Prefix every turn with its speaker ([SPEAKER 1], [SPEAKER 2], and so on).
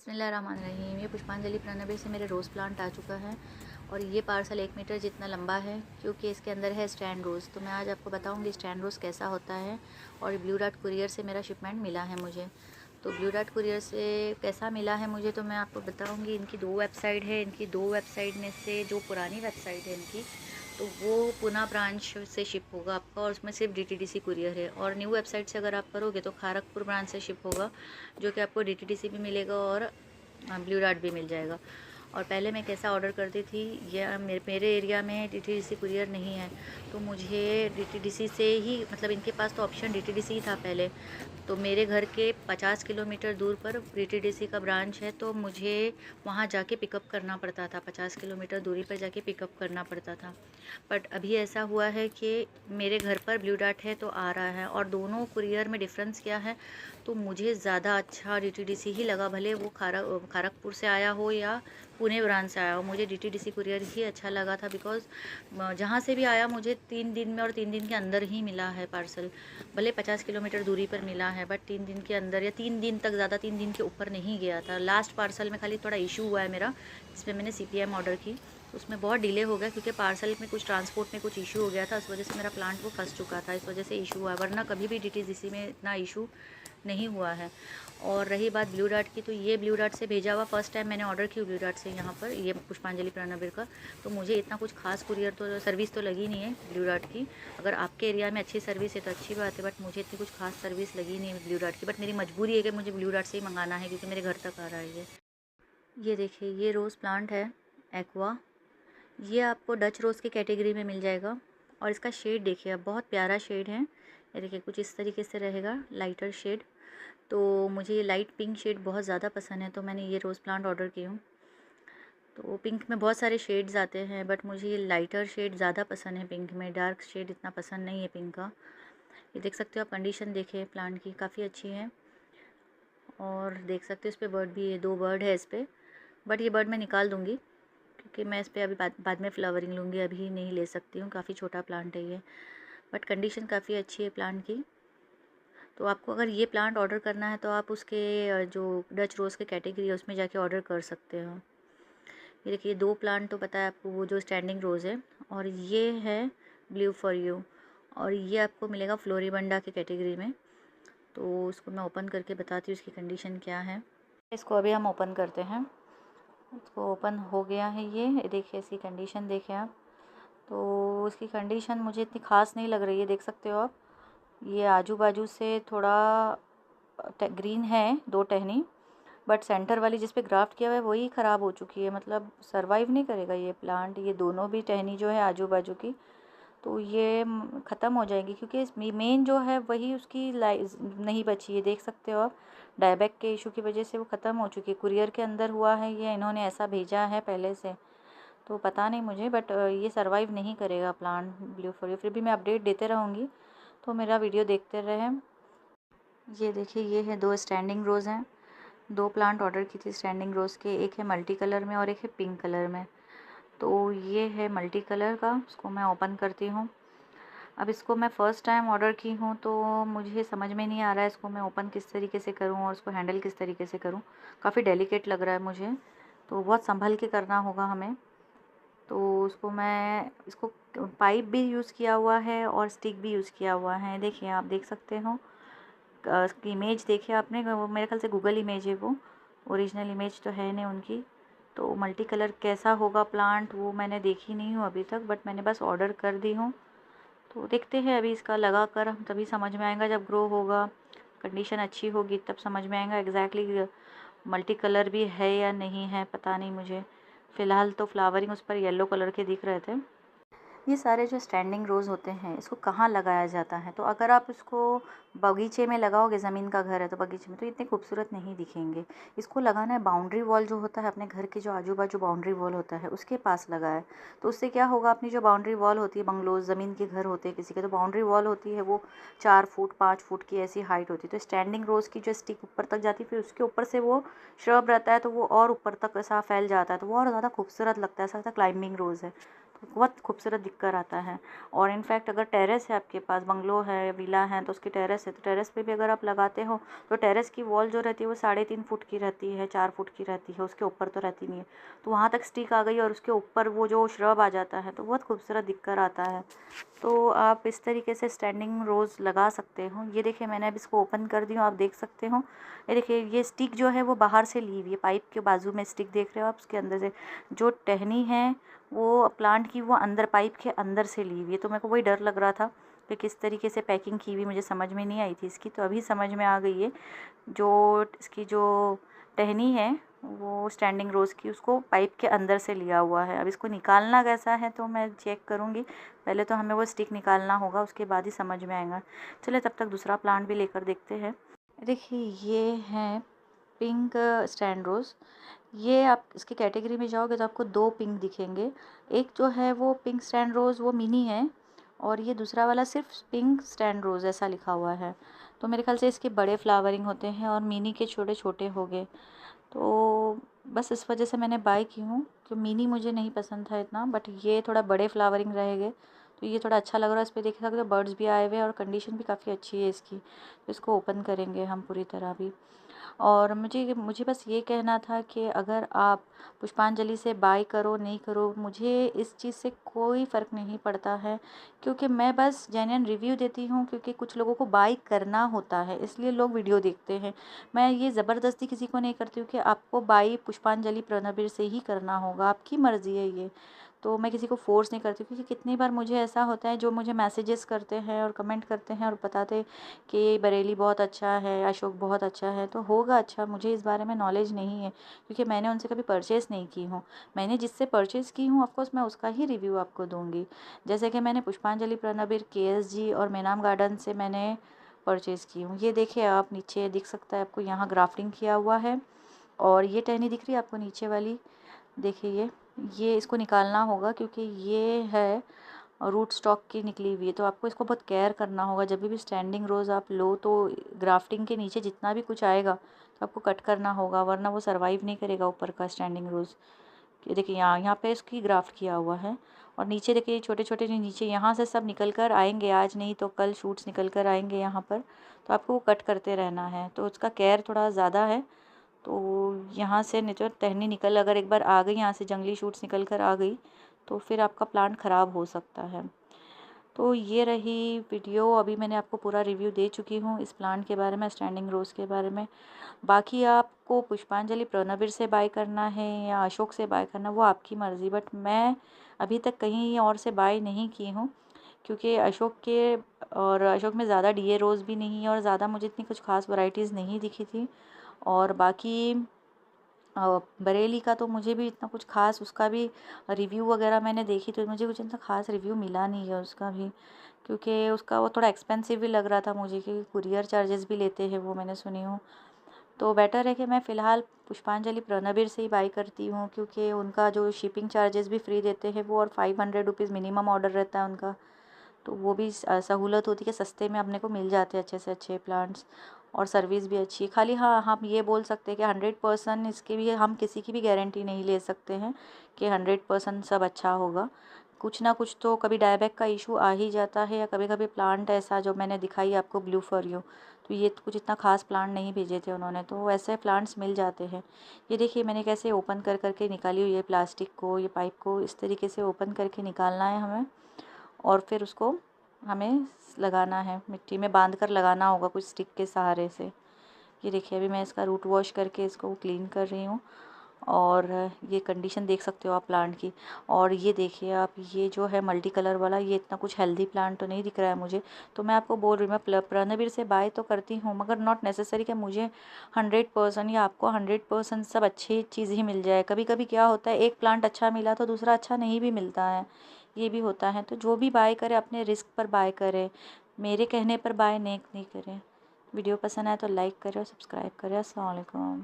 [SPEAKER 1] बिस्मिल्लाहिर्रहमानिर्रहीम। ये पुष्पांजलि प्रणबे से मेरे रोज़ प्लांट आ चुका है और ये पार्सल 1 मीटर जितना लंबा है क्योंकि इसके अंदर है स्टैंड रोज़। तो मैं आज आपको बताऊंगी स्टैंड रोज़ कैसा होता है। और ब्लू डार्ट कुरियर से मेरा शिपमेंट मिला है मुझे। तो ब्लू डार्ट कुरियर से कैसा मिला है मुझे तो मैं आपको बताऊंगी। इनकी 2 वेबसाइट है। इनकी 2 वेबसाइट में से जो पुरानी वेबसाइट है इनकी, तो वो पुणे ब्रांच से शिप होगा आपका और उसमें सिर्फ डीटीडीसी कुरियर है। और न्यू वेबसाइट से अगर आप करोगे तो खड़गपुर ब्रांच से शिप होगा, जो कि आपको डीटीडीसी भी मिलेगा और ब्लू डार्ट भी मिल जाएगा। और पहले मैं कैसा ऑर्डर करती थी, यह मेरे एरिया में डीटीडीसी कुरियर नहीं है, तो मुझे डीटीडीसी से ही, मतलब इनके पास तो ऑप्शन डीटीडीसी ही था पहले। तो मेरे घर के 50 किलोमीटर दूर पर डीटीडीसी का ब्रांच है, तो मुझे वहाँ जाके पिकअप करना पड़ता था। 50 किलोमीटर दूरी पर जाके पिकअप करना पड़ता था। बट अभी ऐसा हुआ है कि मेरे घर पर ब्लू डार्ट है तो आ रहा है। और दोनों कुरियर में डिफरेंस क्या है, तो मुझे ज़्यादा अच्छा डीटीडीसी ही लगा। भले वो खड़गपुर से आया हो या पुणे ब्रांच से आया हो, मुझे डीटीडीसी कुरियर ही अच्छा लगा था। बिकॉज़ जहाँ से भी आया मुझे 3 दिन में और 3 दिन के अंदर ही मिला है पार्सल। भले 50 किलोमीटर दूरी पर मिला है, बट 3 दिन के अंदर या 3 दिन तक, ज़्यादा 3 दिन के ऊपर नहीं गया था। लास्ट पार्सल में खाली थोड़ा इशू हुआ है मेरा, जिसमें मैंने सीपीएम ऑर्डर की, तो उसमें बहुत डिले हो गया क्योंकि पार्सल में कुछ ट्रांसपोर्ट में कुछ इशू हो गया था। इस वजह से मेरा प्लांट वो फंस चुका था, इस वजह से इशू हुआ है, वरना कभी भी डीटीडीसी में इतना इशू नहीं हुआ है। और रही बात ब्लू डार्ट की, तो ये ब्लू डार्ट से भेजा हुआ फर्स्ट टाइम मैंने ऑर्डर की ब्लू डार्ट से यहाँ पर, ये पुष्पांजलि प्रणबीर का। तो मुझे इतना कुछ खास कुरियर तो सर्विस तो लगी नहीं है ब्लू डार्ट की। अगर आपके एरिया में अच्छी सर्विस है तो अच्छी बात है, बट मुझे इतनी कुछ खास सर्विस लगी नहीं है ब्लू डार्ट की। बट मेरी मजबूरी है कि मुझे ब्लू डार्ट से ही मंगाना है क्योंकि मेरे घर तक आ रहा है ये देखिए, ये रोज़ प्लांट है एक्वा। ये आपको डच रोज़ की कैटेगरी में मिल जाएगा। और इसका शेड देखिए, अब बहुत प्यारा शेड है। ये देखिए कुछ इस तरीके से रहेगा, लाइटर शेड। तो मुझे ये लाइट पिंक शेड बहुत ज़्यादा पसंद है, तो मैंने ये रोज़ प्लांट ऑर्डर की हूँ। तो पिंक में बहुत सारे शेड्स आते हैं, बट मुझे ये लाइटर शेड ज़्यादा पसंद है पिंक में। डार्क शेड इतना पसंद नहीं है पिंक का। ये देख सकते हो आप, कंडीशन देखिए प्लांट की काफ़ी अच्छी है। और देख सकते हो इस पर बर्ड भी है, 2 बर्ड है इस पर। बट ये बर्ड मैं निकाल दूँगी क्योंकि मैं इस पर अभी बाद में फ्लावरिंग लूँगी, अभी नहीं ले सकती हूँ, काफ़ी छोटा प्लांट है ये। बट कंडीशन काफ़ी अच्छी है प्लांट की। तो आपको अगर ये प्लांट ऑर्डर करना है तो आप उसके जो डच रोज़ के कैटेगरी है उसमें जाके ऑर्डर कर सकते हो। ये देखिए 2 प्लांट तो पता है आपको, वो जो स्टैंडिंग रोज़ है, और ये है ब्लू फॉर यू। और ये आपको मिलेगा फ्लोरिबंडा की कैटेगरी में। तो उसको मैं ओपन करके बताती हूँ इसकी कंडीशन क्या है। इसको अभी हम ओपन करते हैं। इसको ओपन हो गया है ये देखिए, इसकी कंडीशन देखें आप। तो इसकी कंडीशन मुझे इतनी ख़ास नहीं लग रही है, देख सकते हो आप। ये आजू बाजू से थोड़ा ग्रीन है 2 टहनी, बट सेंटर वाली जिस पे ग्राफ्ट किया हुआ है वही ख़राब हो चुकी है, मतलब सरवाइव नहीं करेगा ये प्लांट। ये दोनों भी टहनी जो है आजू बाजू की, तो ये ख़त्म हो जाएगी क्योंकि मेन जो है वही उसकी नहीं बची है। देख सकते हो आप, डायबैक के इशू की वजह से वो ख़त्म हो चुकी है। कुरियर के अंदर हुआ है ये, इन्होंने ऐसा भेजा है पहले से, तो पता नहीं मुझे, बट ये सरवाइव नहीं करेगा प्लांट ब्लू फॉर। फिर भी मैं अपडेट देते रहूँगी, तो मेरा वीडियो देखते रहें। ये देखिए, ये है 2 स्टैंडिंग रोज़ हैं। 2 प्लांट ऑर्डर की थी स्टैंडिंग रोज़ के, एक है मल्टी कलर में और एक है पिंक कलर में। तो ये है मल्टी कलर का, इसको मैं ओपन करती हूँ। अब इसको मैं फ़र्स्ट टाइम ऑर्डर की हूँ तो मुझे समझ में नहीं आ रहा है इसको मैं ओपन किस तरीके से करूँ और इसको हैंडल किस तरीके से करूँ। काफ़ी डेलिकेट लग रहा है मुझे, तो बहुत संभल के करना होगा हमें। तो उसको मैं, इसको पाइप भी यूज़ किया हुआ है और स्टिक भी यूज़ किया हुआ है। देखिए, आप देख सकते हो उसकी इमेज देखिए आपने, वो मेरे ख्याल से गूगल इमेज है, वो ओरिजिनल इमेज तो है नहीं उनकी। तो मल्टी कलर कैसा होगा प्लांट वो मैंने देखी नहीं हूँ अभी तक, बट मैंने बस ऑर्डर कर दी हूँ। तो देखते हैं अभी इसका लगा कर, तभी समझ में आएगा जब ग्रो होगा, कंडीशन अच्छी होगी तब समझ में आएगा एग्जैक्टली मल्टी कलर भी है या नहीं है, पता नहीं मुझे। फ़िलहाल तो फ्लावरिंग उस पर येलो कलर के दिख रहे थे। ये सारे जो स्टैंडिंग रोज़ होते हैं इसको कहाँ लगाया जाता है, तो अगर आप इसको बगीचे में लगाओगे, ज़मीन का घर है तो बगीचे में, तो इतने खूबसूरत नहीं दिखेंगे। इसको लगाना है बाउंड्री वॉल जो होता है, अपने घर के जो आजू बाजू बाउंड्री वॉल होता है उसके पास लगाए। तो उससे क्या होगा, अपनी जो बाउंड्री वॉल होती है, बंगलोज, ज़मीन के घर होते हैं किसी के, तो बाउंड्री वॉल होती है वो 4 फुट 5 फुट की ऐसी हाइट होती है। तो स्टैंडिंग रोज़ की जो स्टिक ऊपर तक जाती है, फिर उसके ऊपर से वो श्रब रहता है तो वो और ऊपर तक ऐसा फैल जाता है, तो वो और ज़्यादा खूबसूरत लगता है, ऐसा लगता है क्लाइंबिंग रोज़ है। बहुत खूबसूरत दिखकर आता है। और इनफैक्ट अगर टेरेस है आपके पास, बंगलो है, विला है, तो उसकी टेरेस है, तो टेरेस पे भी अगर आप लगाते हो तो टेरेस की वॉल जो रहती है वो 3.5 फुट की रहती है, 4 फुट की रहती है, उसके ऊपर तो रहती नहीं है। तो वहाँ तक स्टिक आ गई और उसके ऊपर वो जो श्रब आ जाता है तो बहुत खूबसूरत दिखकर आता है। तो आप इस तरीके से स्टैंडिंग रोज़ लगा सकते हो। ये देखिए मैंने अब इसको ओपन कर दी हूँ, आप देख सकते हो। ये देखिए ये स्टिक जो है वो बाहर से ली हुई है, पाइप के बाजू में स्टिक देख रहे हो आप, उसके अंदर से जो टहनी है वो प्लांट की वो अंदर पाइप के अंदर से ली हुई है। तो मेरे को वही डर लग रहा था कि किस तरीके से पैकिंग की हुई, मुझे समझ में नहीं आई थी इसकी, तो अभी समझ में आ गई है। जो इसकी जो टहनी है वो स्टैंडिंग रोज़ की, उसको पाइप के अंदर से लिया हुआ है। अब इसको निकालना कैसा है तो मैं चेक करूँगी। पहले तो हमें वो स्टिक निकालना होगा, उसके बाद ही समझ में आएगा। चलिए तब तक दूसरा प्लांट भी लेकर देखते हैं। देखिए ये है पिंक स्टैंड रोज़। ये आप इसकी कैटेगरी में जाओगे तो आपको 2 पिंक दिखेंगे। एक जो है वो पिंक स्टैंड रोज़ वो मिनी है, और ये दूसरा वाला सिर्फ पिंक स्टैंड रोज़ ऐसा लिखा हुआ है। तो मेरे ख्याल से इसके बड़े फ्लावरिंग होते हैं और मिनी के छोटे छोटे हो गए। तो बस इस वजह से मैंने बाय की हूँ, तो मिनी मुझे नहीं पसंद था इतना, बट ये थोड़ा बड़े फ्लावरिंग रहेंगे तो ये थोड़ा अच्छा लग रहा है। इस पर देख सकते हो बर्ड्स भी आए हुए हैं और कंडीशन भी काफ़ी अच्छी है इसकी। तो इसको ओपन करेंगे हम पूरी तरह भी। और मुझे मुझे बस ये कहना था कि अगर आप पुष्पांजलि से बाय करो नहीं करो, मुझे इस चीज़ से कोई फ़र्क नहीं पड़ता है, क्योंकि मैं बस जेन्युइन रिव्यू देती हूँ। क्योंकि कुछ लोगों को बाय करना होता है इसलिए लोग वीडियो देखते हैं। मैं ये ज़बरदस्ती किसी को नहीं करती हूँ कि आपको बाय पुष्पांजलि प्रणबीर से ही करना होगा, आपकी मर्ज़ी है ये। तो मैं किसी को फ़ोर्स नहीं करती, क्योंकि कितनी बार मुझे ऐसा होता है जो मुझे मैसेजेस करते हैं और कमेंट करते हैं और बताते कि बरेली बहुत अच्छा है, अशोक बहुत अच्छा है, तो होगा अच्छा, मुझे इस बारे में नॉलेज नहीं है क्योंकि मैंने उनसे कभी परचेज़ नहीं की हूँ। मैंने जिससे परचेज़ की हूँ ऑफकोर्स मैं उसका ही रिव्यू आपको दूँगी। जैसे कि मैंने पुष्पांजलि प्रणबीर KSG और मेनाम गार्डन से मैंने परचेज़ की हूँ। ये देखिए आप, नीचे दिख सकता है आपको, यहाँ ग्राफ्टिंग किया हुआ है। और ये टहनी दिख रही है आपको नीचे वाली, देखिए ये इसको निकालना होगा क्योंकि ये है रूट स्टॉक की निकली हुई है। तो आपको इसको बहुत केयर करना होगा। जब भी स्टैंडिंग रोज़ आप लो तो ग्राफ्टिंग के नीचे जितना भी कुछ आएगा तो आपको कट करना होगा, वरना वो सर्वाइव नहीं करेगा ऊपर का स्टैंडिंग रोज़। ये देखिए यहाँ पे इसकी ग्राफ्ट किया हुआ है। और नीचे देखिए छोटे छोटे जो नीचे यहाँ से सब निकल कर आएंगे, आज नहीं तो कल शूट्स निकल कर आएंगे यहाँ पर, तो आपको वो कट करते रहना है। तो उसका केयर थोड़ा ज़्यादा है। तो यहाँ से जो टहनी निकल अगर एक बार आ गई, यहाँ से जंगली शूट्स निकल कर आ गई तो फिर आपका प्लांट ख़राब हो सकता है। तो ये रही वीडियो। अभी मैंने आपको पूरा रिव्यू दे चुकी हूँ इस प्लांट के बारे में, स्टैंडिंग रोज़ के बारे में। बाकी आपको पुष्पांजलि प्रणबीर से बाय करना है या अशोक से बाय करना, वो आपकी मर्ज़ी। बट मैं अभी तक कहीं और से बाय नहीं की हूँ, क्योंकि अशोक के और अशोक में ज़्यादा DA रोज़ भी नहीं है और ज़्यादा मुझे इतनी कुछ खास वैरायटीज़ नहीं दिखी थी। और बाकी बरेली का तो मुझे भी इतना कुछ ख़ास, उसका भी रिव्यू वगैरह मैंने देखी तो मुझे कुछ इतना ख़ास रिव्यू मिला नहीं है उसका भी, क्योंकि उसका वो थोड़ा एक्सपेंसिव भी लग रहा था मुझे, क्योंकि कुरियर चार्जेस भी लेते हैं वो, मैंने सुनी हूँ। तो बेटर है कि मैं फ़िलहाल पुष्पांजलि प्रणबीर से ही बाय करती हूँ, क्योंकि उनका जो शिपिंग चार्जेस भी फ्री देते हैं वो, और 500 रुपीज़ मिनिमम ऑर्डर रहता है उनका। तो वो भी सहूलत होती है कि सस्ते में अपने को मिल जाते हैं अच्छे से अच्छे प्लांट्स, और सर्विस भी अच्छी है। खाली हाँ, हम ये बोल सकते हैं कि 100% इसके भी हम किसी की भी गारंटी नहीं ले सकते हैं कि 100% सब अच्छा होगा। कुछ ना कुछ तो कभी डायबैक का इशू आ ही जाता है, या कभी कभी प्लांट ऐसा जो मैंने दिखाई आपको ब्लू फॉर यू, तो ये कुछ इतना ख़ास प्लांट नहीं भेजे थे उन्होंने, तो ऐसे प्लांट्स मिल जाते हैं। ये देखिए मैंने कैसे ओपन कर करके निकाली हुई है प्लास्टिक को, ये पाइप को इस तरीके से ओपन करके निकालना है हमें, और फिर उसको हमें लगाना है, मिट्टी में बांध कर लगाना होगा कुछ स्टिक के सहारे से। ये देखिए अभी मैं इसका रूट वॉश करके इसको क्लीन कर रही हूँ, और ये कंडीशन देख सकते हो आप प्लांट की। और ये देखिए आप, ये जो है मल्टी कलर वाला, ये इतना कुछ हेल्दी प्लांट तो नहीं दिख रहा है मुझे। तो मैं आपको बोल रही हूँ, मैं प्रणबीर से बाय तो करती हूँ, मगर नॉट नेसेसरी कि मुझे 100% या आपको 100% सब अच्छी चीज़ ही मिल जाए। कभी कभी क्या होता है, एक प्लांट अच्छा मिला तो दूसरा अच्छा नहीं भी मिलता है, ये भी होता है। तो जो भी बाय करे अपने रिस्क पर बाय करे, मेरे कहने पर बाय नहीं करें। वीडियो पसंद आए तो लाइक करें और सब्सक्राइब करें। अस्सलाम वालेकुम।